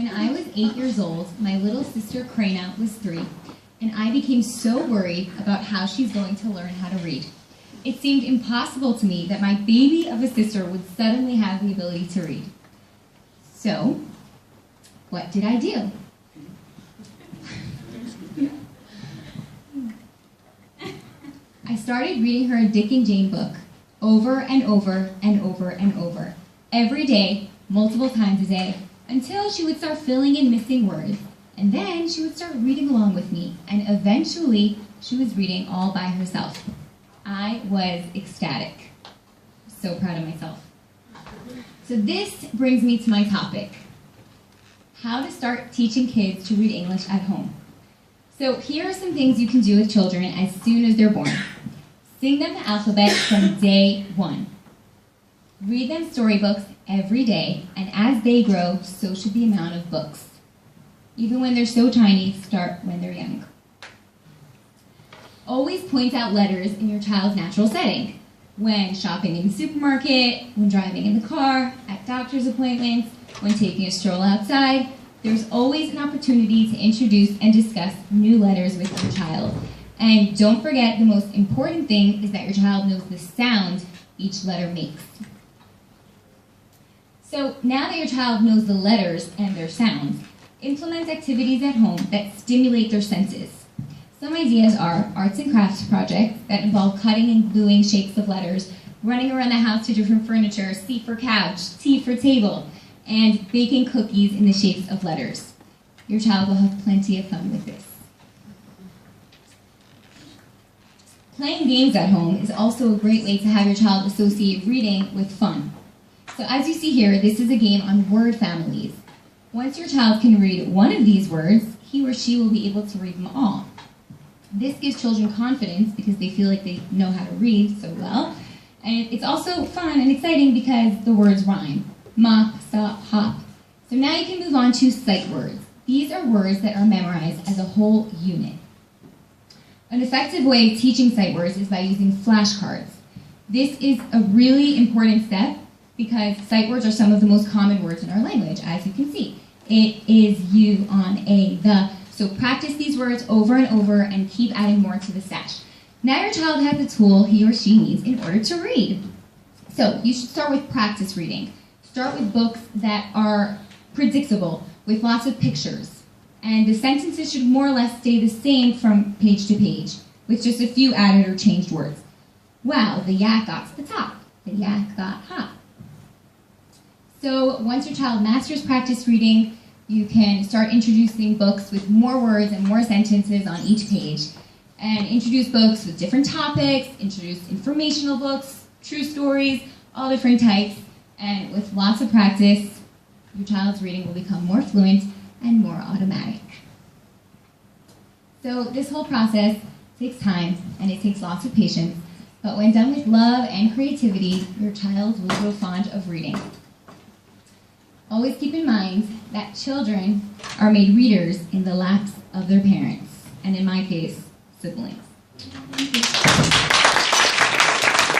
When I was 8 years old, my little sister Kreif was 3, and I became so worried about how she's going to learn how to read. It seemed impossible to me that my baby of a sister would suddenly have the ability to read. So, what did I do? I started reading her a Dick and Jane book over and over and over and over, every day, multiple times a day, until she would start filling in missing words. And then she would start reading along with me, and eventually she was reading all by herself. I was ecstatic. So proud of myself. So this brings me to my topic, how to start teaching kids to read English at home. So here are some things you can do with children as soon as they're born. Sing them the alphabet from day 1. Read them storybooks every day, and as they grow, so should the amount of books. Even when they're so tiny, start when they're young. Always point out letters in your child's natural setting. When shopping in the supermarket, when driving in the car, at doctor's appointments, when taking a stroll outside, there's always an opportunity to introduce and discuss new letters with your child. And don't forget, the most important thing is that your child knows the sound each letter makes. So now that your child knows the letters and their sounds, implement activities at home that stimulate their senses. Some ideas are arts and crafts projects that involve cutting and gluing shapes of letters, running around the house to different furniture, seat for couch, tea for table, and baking cookies in the shapes of letters. Your child will have plenty of fun with this. Playing games at home is also a great way to have your child associate reading with fun. So as you see here, this is a game on word families. Once your child can read one of these words, he or she will be able to read them all. This gives children confidence because they feel like they know how to read so well. And it's also fun and exciting because the words rhyme. Mop, stop, hop. So now you can move on to sight words. These are words that are memorized as a whole unit. An effective way of teaching sight words is by using flashcards. This is a really important step because sight words are some of the most common words in our language, as you can see. It is, you, on, a, the. So practice these words over and over and keep adding more to the stash. Now your child has the tool he or she needs in order to read. So you should start with practice reading. Start with books that are predictable, with lots of pictures. And the sentences should more or less stay the same from page to page, with just a few added or changed words. Wow, the yak got to the top. The yak got hot. So once your child masters practice reading, you can start introducing books with more words and more sentences on each page. And introduce books with different topics, introduce informational books, true stories, all different types. And with lots of practice, your child's reading will become more fluent and more automatic. So this whole process takes time and it takes lots of patience, but when done with love and creativity, your child will grow fond of reading. Always keep in mind that children are made readers in the laps of their parents, and in my case, siblings. Thank you.